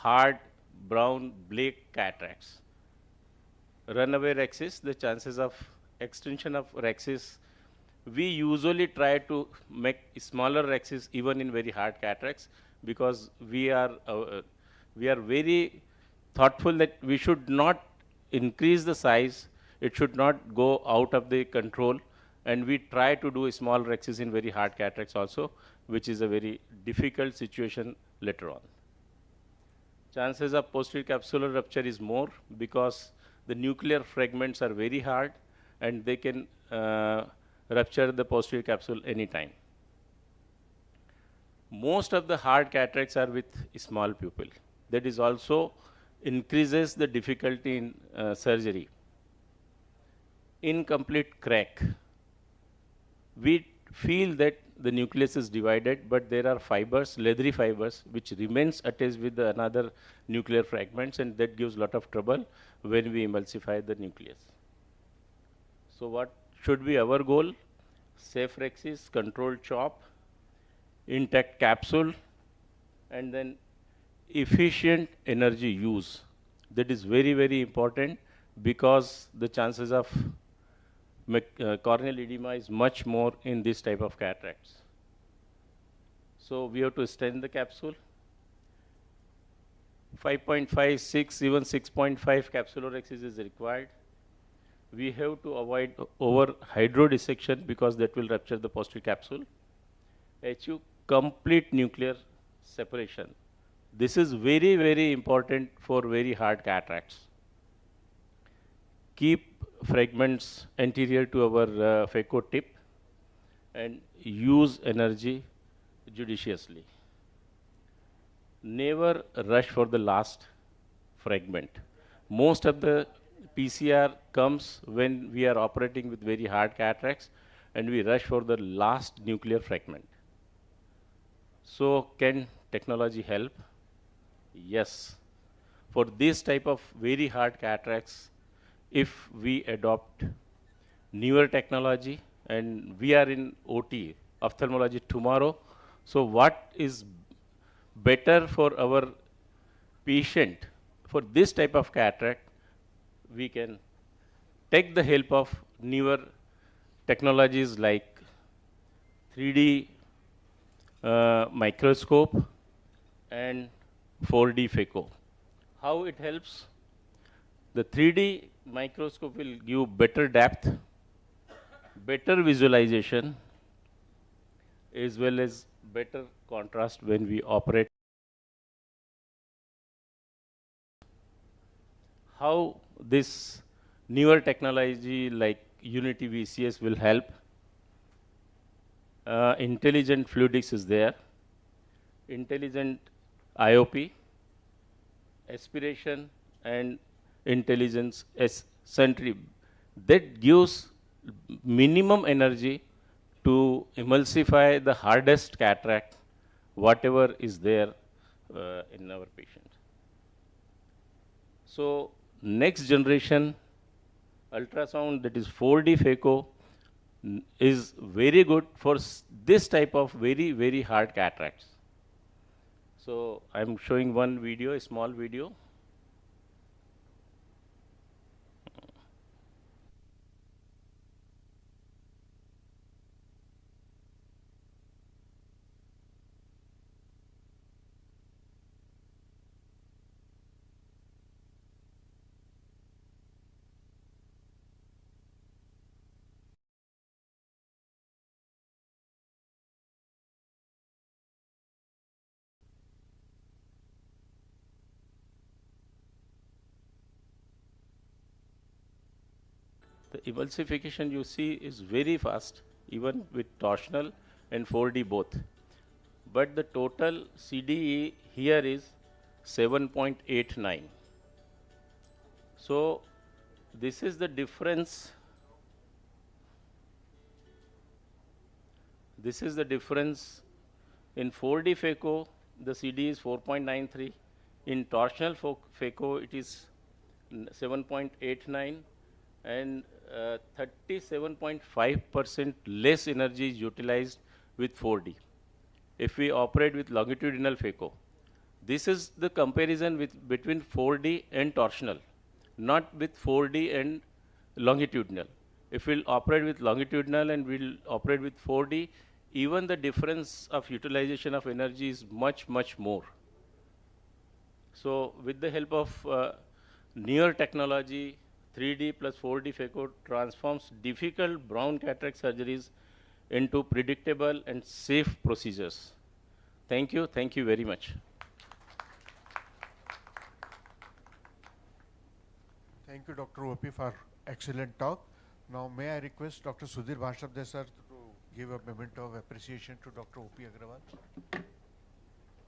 hard, brown, black cataracts. Runaway rhexis, the chances of extension of rhexis, we usually try to make smaller rhexis even in very hard cataracts because we are very thoughtful that we should not increase the size, it should not go out of the control, and we try to do small rhexis in very hard cataracts also, which is a very difficult situation later on. Chances of posterior capsular rupture is more because the nuclear fragments are very hard and they can rupture the posterior capsule anytime. Most of the hard cataracts are with small pupil. That is also increases the difficulty in surgery. Incomplete crack. We feel that the nucleus is divided, but there are fibers, leathery fibers, which remains attached with the another nuclear fragments, and that gives lot of trouble when we emulsify the nucleus. So what should be our goal? Safe rhexis, controlled chop, intact capsule, and then efficient energy use. That is very, very important because the chances of corneal edema is much more in this type of cataracts. So we have to strengthen the capsule. 5.5, 6, even 6.5 capsulorhexis is required. We have to avoid over hydrodissection because that will rupture the posterior capsule. Achieve complete nuclear separation. This is very, very important for very hard cataracts. Keep fragments anterior to our phaco tip and use energy judiciously. Never rush for the last fragment. Most of the PCR comes when we are operating with very hard cataracts and we rush for the last nuclear fragment. So can technology help? Yes. For this type of very hard cataracts, if we adopt newer technology, and we are in OT, ophthalmology tomorrow, so what is better for our patient for this type of cataract, we can take the help of newer technologies like 3D microscope and 4D phaco. How it helps? The 3D microscope will give better depth, better visualization, as well as better contrast when we operate. How this newer technology like Unity VCS will help? Intelligent fluidics is there, intelligent IOP, aspiration, and intelligence sentry that gives minimum energy to emulsify the hardest cataract, whatever is there in our patient. So next generation ultrasound, that is 4D phaco, is very good for this type of very, very hard cataracts. So I'm showing one video, a small video. The emulsification you see is very fast, even with torsional and 4D both. But the total CDE here is 7.89. So this is the difference. This is the difference. In 4D phaco, the CD is 4.93. In torsional phaco, it is 7.89, and 37.5% less energy is utilized with 4D. If we operate with longitudinal phaco, This is the comparison between 4D and torsional, not with 4D and longitudinal. If we'll operate with longitudinal and we'll operate with 4D, even the difference of utilization of energy is much, much more. So with the help of newer technology, 3D plus 4D phaco transforms difficult brown cataract surgeries into predictable and safe procedures. Thank you very much. Thank you, Dr. OP, for excellent talk. Now, may I request Dr. Sudhir Bhashabde sir to give a memento of appreciation to Dr. OP Agrawal.